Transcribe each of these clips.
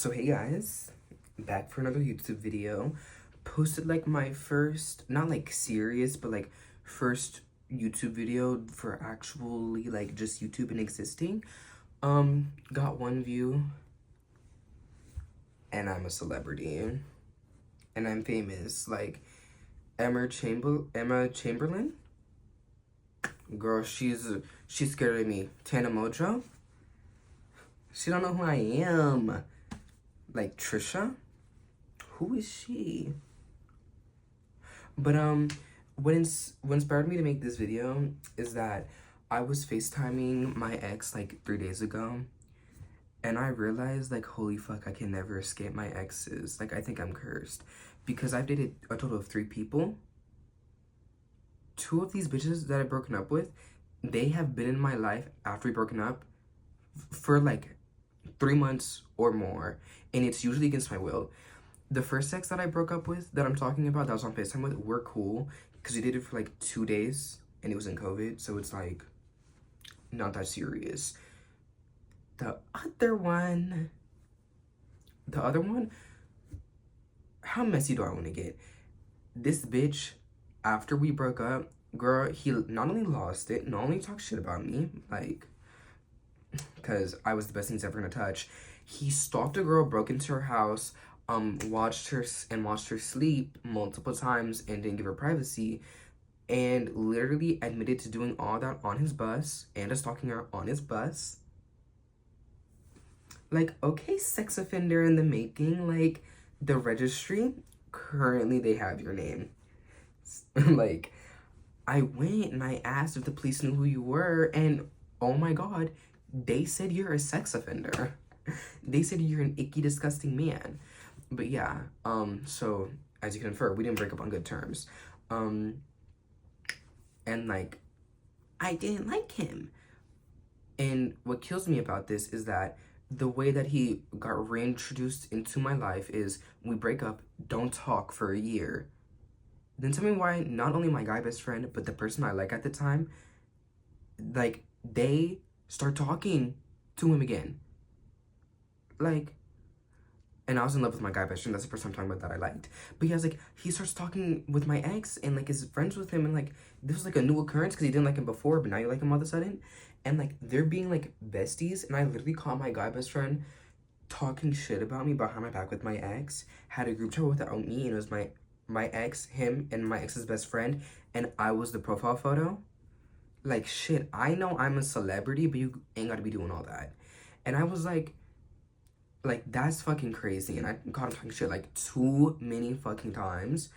So hey guys, back for another YouTube video. Posted like my first, not like serious, but like first YouTube video for actually like just YouTube and existing. Got 1 view, and I'm a celebrity. And I'm famous. Like Emma Chamberlain? Girl, she's scared of me. Tana Mojo? She don't know who I am. Like Trisha? Who is she? But what inspired me to make this video is that I was FaceTiming my ex like 3 days ago, and I realized like holy fuck, I can never escape my exes. Like I think I'm cursed because I've dated a total of 3 people. 2 of these bitches that I've broken up with, they have been in my life after we broken up for like 3 months or more, and it's usually against my will. The first ex that I broke up with, that I'm talking about, that I was on FaceTime with, we're cool because we did it for like 2 days and it was in COVID, so it's like not that serious. The other one, how messy do I want to get? This bitch, after we broke up, girl, he not only lost it, not only talked shit about me, like, because I was the best thing he's ever gonna touch. He stalked a girl, broke into her house, watched her sleep multiple times and didn't give her privacy, and literally admitted to doing all that on his bus and to stalking her on his bus. Like, okay, sex offender in the making. Like, the registry, currently they have your name. Like, I went and I asked if the police knew who you were, and oh my god, they said you're a sex offender. They said you're an icky, disgusting man. But yeah, so as you can infer, we didn't break up on good terms. And like, I didn't like him. And what kills me about this is that the way that he got reintroduced into my life is we break up, don't talk for a year. Then tell me why not only my guy best friend, but the person I like at the time, like, they start talking to him again. Like, and I was in love with my guy best friend. That's the first time I'm talking about that I liked. But yeah, like, he starts talking with my ex and like is friends with him, and like this was like a new occurrence because he didn't like him before, but now you like him all of a sudden. And like they're being like besties, and I literally caught my guy best friend talking shit about me behind my back with my ex. Had a group chat without me, and it was my ex, him, and my ex's best friend, and I was the profile photo. Like, shit, I know I'm a celebrity, but you ain't gotta be doing all that. And I was like, that's fucking crazy. And I caught him talking shit like too many fucking times.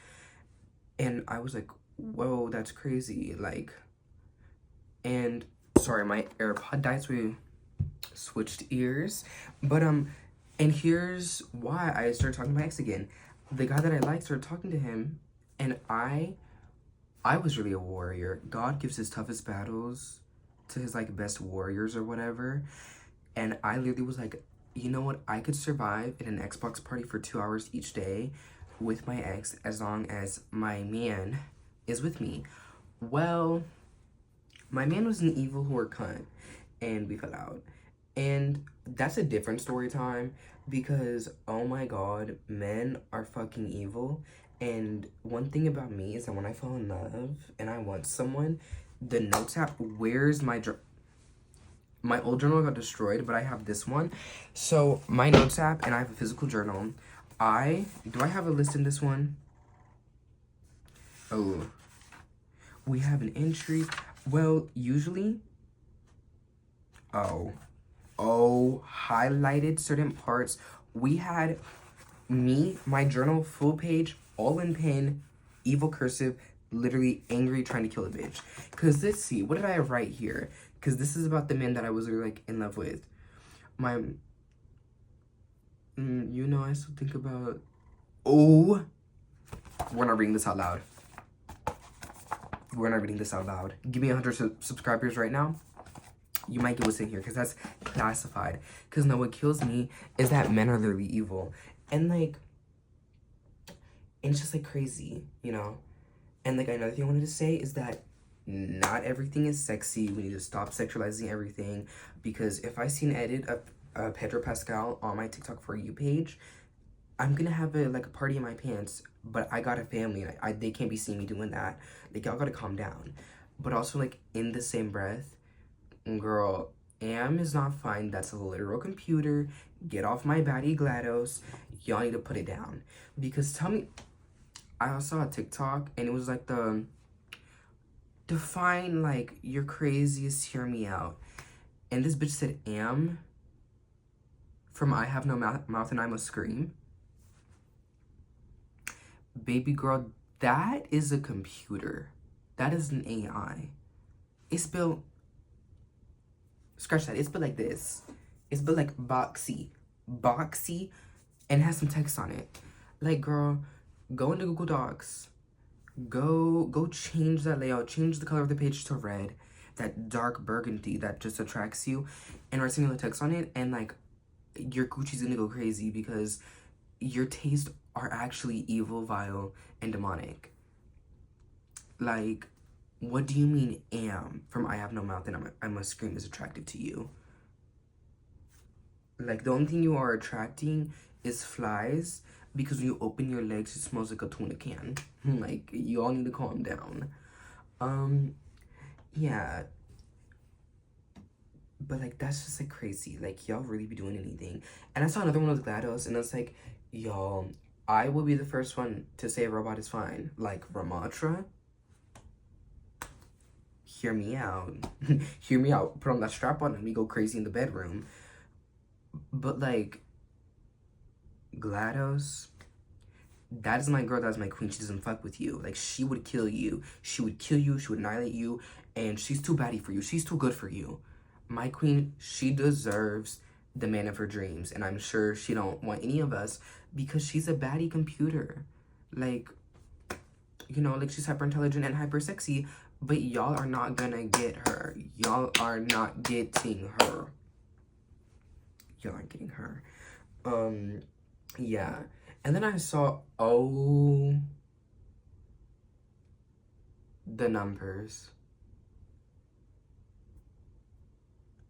And I was like, whoa, that's crazy. Like, and sorry, my AirPod died, so we switched ears. But, and here's why I started talking to my ex again. The guy that I liked started talking to him, and I was really a warrior. God gives his toughest battles to his, like, best warriors or whatever. And I literally was like, you know what? I could survive in an Xbox party for 2 hours each day with my ex as long as my man is with me. Well, my man was an evil whore cunt, and we fell out. And that's a different story time because, oh my god, men are fucking evil. And one thing about me is that when I fall in love and I want someone, the notes app, where's my old journal got destroyed, but I have this one. So my notes app, and I have a physical journal. Do I have a list in this one? Oh, we have an entry. Well, usually, oh, highlighted certain parts. We had my journal, full page, all in pen, evil cursive, literally angry, trying to kill a bitch. Because let's see, what did I write here? Because this is about the man that I was really, like, in love with. I still think about, oh, we're not reading this out loud. Give me 100 subscribers right now. You might get what's in here, because that's classified. Because no, what kills me is that men are literally evil. And, like, it's just, like, crazy, you know? And, like, another thing I wanted to say is that not everything is sexy. We need to stop sexualizing everything. Because if I see an edit of Pedro Pascal on my TikTok For You page. I'm gonna have a like a party in my pants, but I got a family and they can't be seeing me doing that. Like y'all gotta calm down. But also like in the same breath, girl, AM is not fine. That's a literal computer. Get off my baddie GLaDOS. Y'all need to put it down. Because tell me, I saw a TikTok and it was like the define like your craziest hear me out. And this bitch said AM from I have no mouth and I must scream. Baby girl, that is a computer. That is an AI. It's built, scratch that, it's built like this. It's built like boxy, and has some text on it. Like, girl, go into Google Docs. Go change that layout. Change the color of the page to red. That dark burgundy that just attracts you. And write some text on it. And, like, your Gucci's gonna go crazy because your tastes are actually evil, vile, and demonic. Like, what do you mean am from I have no mouth and I must scream is attractive to you? Like, the only thing you are attracting is flies because when you open your legs, it smells like a tuna can. Like, you all need to calm down. Yeah. But, like, that's just, like, crazy. Like, y'all really be doing anything. And I saw another one with GLaDOS, and it's like, y'all, I will be the first one to say a robot is fine. Like, Ramatra, hear me out. Hear me out. Put on that strap on and we go crazy in the bedroom. But, like, GLaDOS, that is my girl, that is my queen. She doesn't fuck with you. Like, she would kill you. She would kill you. She would annihilate you. And she's too baddie for you. She's too good for you. My queen, she deserves the man of her dreams. And I'm sure she don't want any of us because she's a baddie computer. Like, you know, like, she's hyper intelligent and hyper sexy. But y'all are not gonna get her. Y'all are not getting her. Y'all aren't getting her. Yeah. And then I saw, oh, the numbers.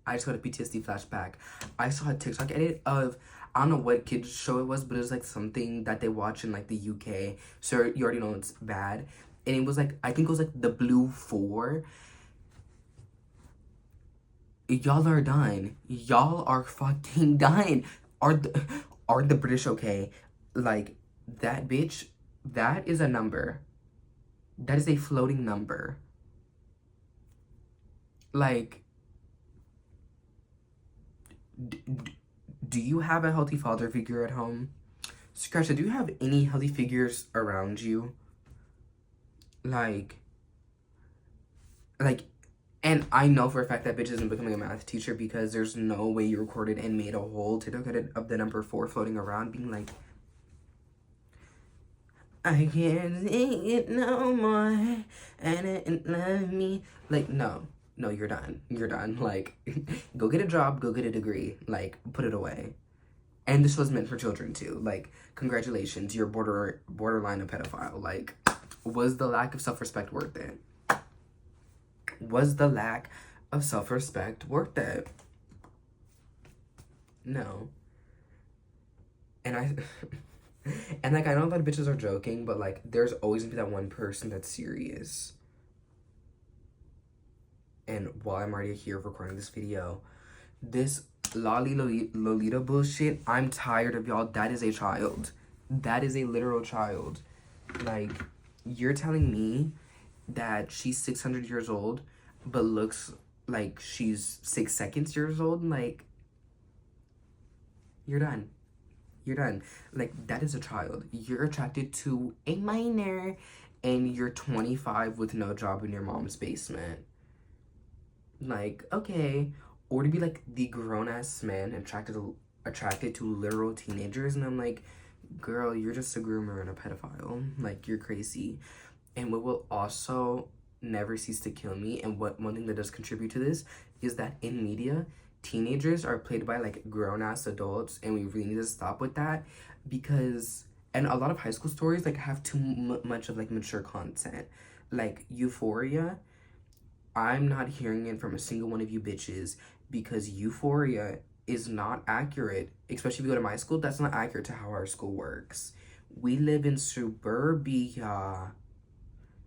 I just got a PTSD flashback. I saw a TikTok edit of, I don't know what kids show it was, but it was like something that they watch in like the UK. So you already know it's bad. And it was like, I think it was like the Blue 4. Y'all are done. Y'all are fucking done. Are the British okay? Like, that bitch, that is a number. That is a floating number. Like, do you have a healthy father figure at home? Scratch it, do you have any healthy figures around you? Like, and I know for a fact that bitch isn't becoming a math teacher because there's no way you recorded and made a whole TikTok edit of the number 4 floating around being like, I can't take it no more, and it love me. Like, no, you're done. You're done. Like, go get a job, go get a degree. Like, put it away. And this was meant for children too. Like, congratulations, you're borderline a pedophile. Like, was the lack of self-respect worth it? Was the lack of self-respect worth it? No. And and like, I know a lot of bitches are joking, but like, there's always gonna be that one person that's serious. And while I'm already here recording this video, this Lolita bullshit, I'm tired of y'all. That is a child. That is a literal child. Like, you're telling me that she's 600 years old, but looks like she's 6 seconds years old? Like, you're done. You're done. Like, that is a child. You're attracted to a minor, and you're 25 with no job in your mom's basement. Like, okay. Or to be like the grown-ass man attracted to literal teenagers, and I'm like, girl, you're just a groomer and a pedophile. Like, you're crazy. And what will also never cease to kill me, and one thing that does contribute to this, is that in media, teenagers are played by like grown-ass adults, and we really need to stop with that because, and a lot of high school stories like have too much of like mature content. Like Euphoria, I'm not hearing it from a single one of you bitches because Euphoria is not accurate. Especially if you go to my school, that's not accurate to how our school works. We live in suburbia.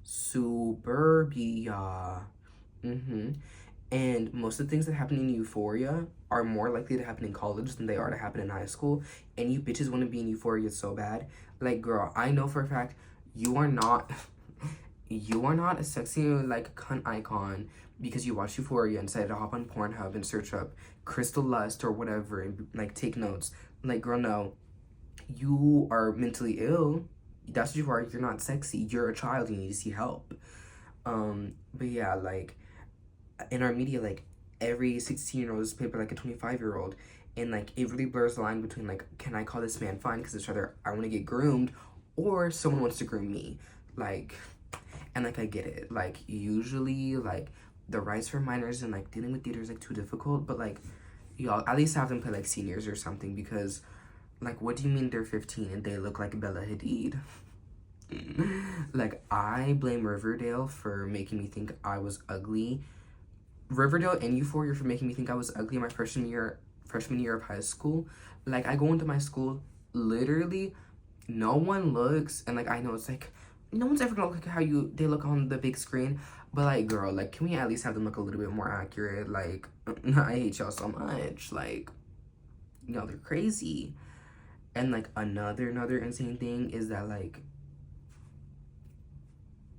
Suburbia. Mm-hmm. And most of the things that happen in Euphoria are more likely to happen in college than they are to happen in high school. And you bitches want to be in Euphoria so bad. Like, girl, I know for a fact you are not you are not a sexy like cunt icon because you watch Euphoria and decided to hop on Pornhub and search up Crystal Lust or whatever and like take notes. Like, girl, no. You are mentally ill. That's what you are. You're not sexy. You're a child. You need to see help. But yeah, like in our media, like every 16-year-old is paid by like a 25-year-old, and like it really blurs the line between like, can I call this man fine because it's either I want to get groomed or someone wants to groom me, like, and like I get it. Like usually like the rights for minors and like dealing with theater is like too difficult, but like y'all at least have them play like seniors or something because like what do you mean they're 15 and they look like Bella Hadid? Like I blame Riverdale for making me think I was ugly. Riverdale and Euphoria for making me think I was ugly my freshman year of high school. Like I go into my school, literally no one looks, and like I know it's like no one's ever gonna look at how they look on the big screen, but like girl, like can we at least have them look a little bit more accurate? Like I hate y'all so much. Like y'all are crazy. And like another insane thing is that like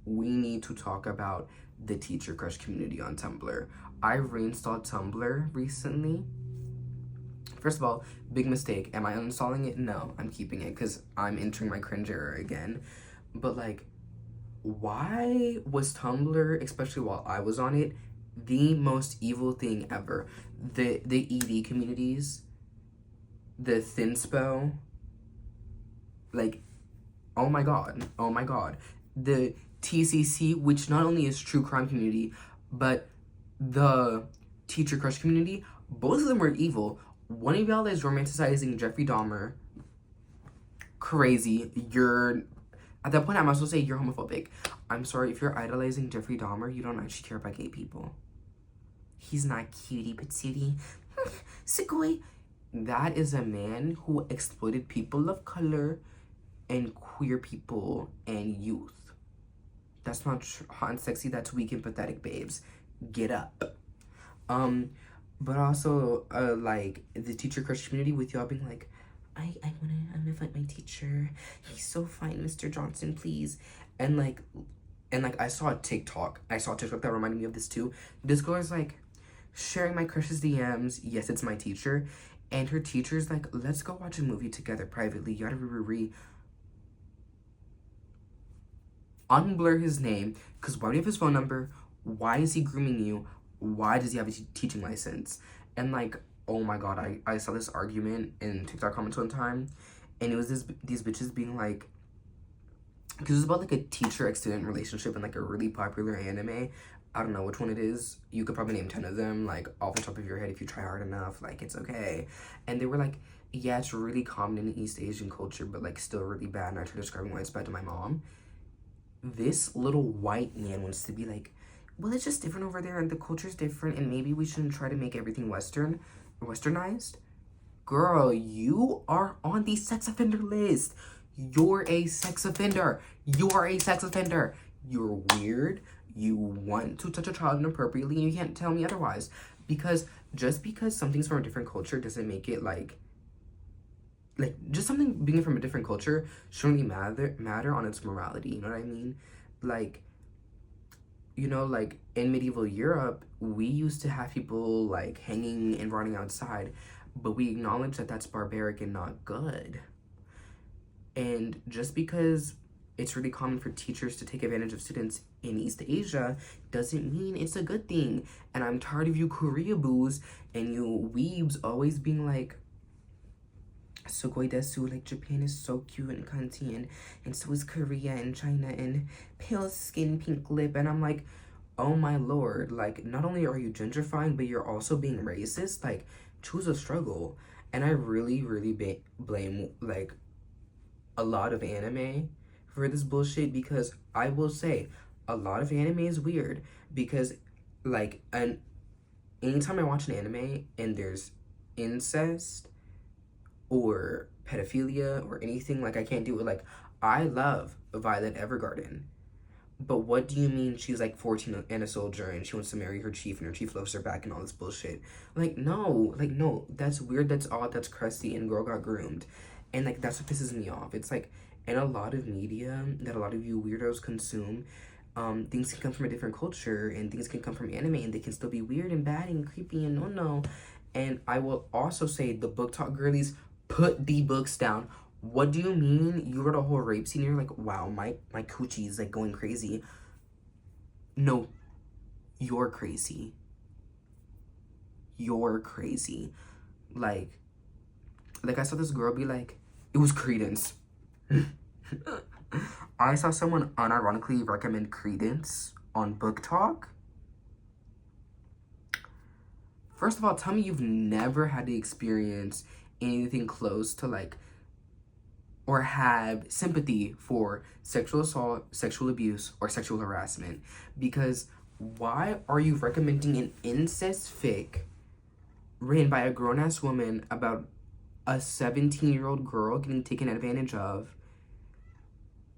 we need to talk about the teacher crush community on Tumblr. I reinstalled Tumblr recently. First of all, big mistake. Am I uninstalling it? No, I'm keeping it because I'm entering my cringe era again. But like, why was Tumblr, especially while I was on it, the most evil thing ever? The ED communities, the Thinspo, like, oh my god. The TCC, which not only is true crime community, but the teacher crush community, both of them were evil. One of y'all is romanticizing Jeffrey Dahmer. Crazy. You're, at that point, I might as well say you're homophobic. I'm sorry, if you're idolizing Jeffrey Dahmer, you don't actually care about gay people. He's not cutie patootie. Sugoi. That is a man who exploited people of color and queer people and youth. That's not hot and sexy, that's weak and pathetic, babes. Get up. But also, like, the teacher crush community with y'all being like, I'm gonna fight my teacher. He's so fine, Mr. Johnson, please. And like, I saw a TikTok that reminded me of this too. This girl is like, sharing my crush's DMs. Yes, it's my teacher. And her teacher's like, let's go watch a movie together privately, yada re. Unblur his name, because why do you have his phone number? Why is he grooming you? Why does he have a teaching license? And like, oh my god, I saw this argument in TikTok comments one time, and it was these bitches being like, because it was about like a teacher-student relationship in like a really popular anime. I don't know which one it is. You could probably name 10 of them, like, off the top of your head if you try hard enough. Like, it's okay. And they were like, yeah, it's really common in East Asian culture, but like still really bad. And I tried describing why it's bad to my mom. This little white man wants to be like, well, it's just different over there and the culture's different and maybe we shouldn't try to make everything westernized. Girl, you are on the sex offender list. You're a sex offender. You are a sex offender. You're weird. You want to touch a child inappropriately and you can't tell me otherwise. Because just because something's from a different culture doesn't make it like just something being from a different culture shouldn't really matter on its morality, you know what I mean? Like, you know, like in medieval Europe, we used to have people like hanging and rotting outside, but we acknowledge that that's barbaric and not good. And just because it's really common for teachers to take advantage of students in East Asia doesn't mean it's a good thing. And I'm tired of you Korea boos and you weebs always being like, Sugoi desu, like Japan is so cute and cunty and so is Korea and China and pale skin, pink lip, and I'm like, oh my lord, like not only are you gentrifying but you're also being racist. Like, choose a struggle. And I really blame like a lot of anime for this bullshit, because I will say a lot of anime is weird because like anytime I watch an anime and there's incest or pedophilia or anything. Like, I can't do it. Like, I love Violet Evergarden. But what do you mean she's like 14 and a soldier and she wants to marry her chief and her chief loves her back and all this bullshit? Like, no. Like, no. That's weird. That's odd. That's crusty. And girl got groomed. And, like, that's what pisses me off. It's like, in a lot of media that a lot of you weirdos consume, things can come from a different culture and things can come from anime and they can still be weird and bad and creepy and no. And I will also say the book talk girlies, put the books down. What do you mean you wrote a whole rape scene? You're like, wow, my coochie is like going crazy. No, you're crazy. You're crazy. Like I saw this girl be like, it was Credence. I saw someone unironically recommend Credence on Book Talk. First of all, tell me you've never had to experience anything close to like, or have sympathy for sexual assault, sexual abuse, or sexual harassment. Because why are you recommending an incest fic written by a grown-ass woman about a 17-year-old girl getting taken advantage of?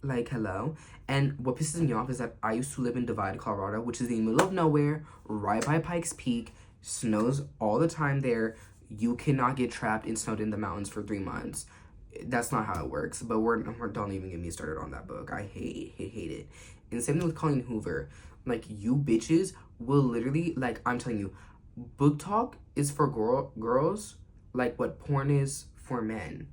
Like, hello? And what pisses me off is that I used to live in Divide, Colorado, which is in the middle of nowhere, right by Pikes Peak, snows all the time there. You cannot get trapped and snowed in the mountains for 3 months. That's not how it works, but we're don't even get me started on that book. I hate it. And same thing with Colleen Hoover. Like, you bitches will literally, like, I'm telling you, book talk is for girls like what porn is for men.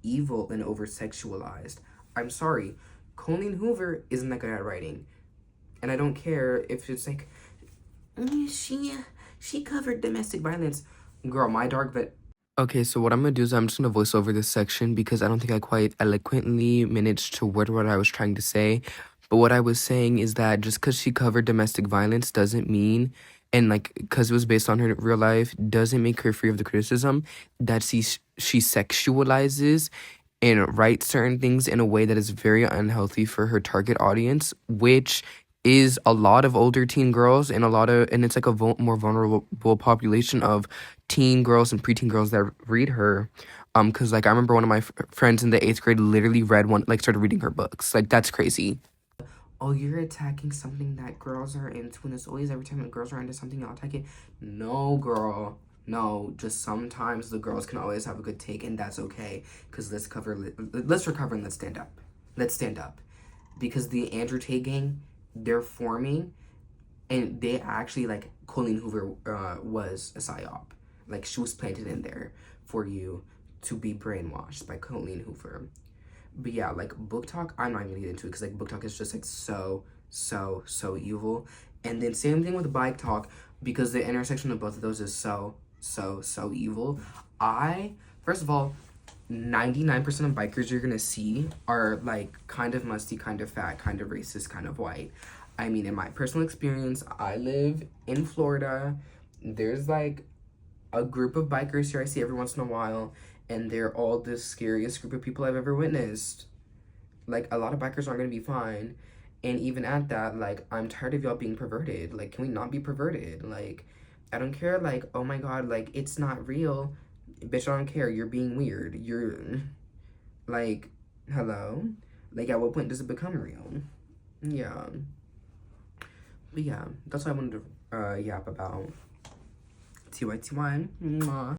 Evil and over-sexualized. I'm sorry, Colleen Hoover isn't that good at writing. And I don't care if it's like, she covered domestic violence. Girl, my dark vet. Okay, so what I'm gonna do is I'm just gonna voice over this section because I don't think I quite eloquently managed to word what I was trying to say. But what I was saying is that just because she covered domestic violence doesn't mean, and like, because it was based on her real life, doesn't make her free of the criticism that she sexualizes and writes certain things in a way that is very unhealthy for her target audience, which is a lot of older teen girls and it's like a more vulnerable population of teen girls and preteen girls that read her. Because like I remember one of my friends in the 8th grade literally read one, like started reading her books. Like, that's crazy. Oh, you're attacking something that girls are into, and it's always every time that girls are into something, y'all attack it. No, girl. No, just sometimes the girls can always have a good take, and that's okay. Because let's recover and let's stand up. Let's stand up. Because the Andrew Tate gang, they're forming, and they actually, like, Colleen Hoover was a psyop. Like, she was planted in there for you to be brainwashed by Colleen Hoover. But yeah, like, book talk, I'm not even gonna get into it because, like, book talk is just, like, so evil. And then same thing with bike talk, because the intersection of both of those is so evil. First of all, 99% of bikers you're gonna see are, like, kind of musty, kind of fat, kind of racist, kind of white. I mean, in my personal experience, I live in Florida. There's, like, a group of bikers here I see every once in a while, and they're all the scariest group of people I've ever witnessed. Like, a lot of bikers aren't gonna be fine. And even at that, like, I'm tired of y'all being perverted. Like, can we not be perverted? Like, I don't care, like, oh my god, like, it's not real. Bitch, I don't care. You're being weird. You're, like, hello? Like, at what point does it become real? Yeah. But yeah, that's what I wanted to yap about. TYTY. Mwah.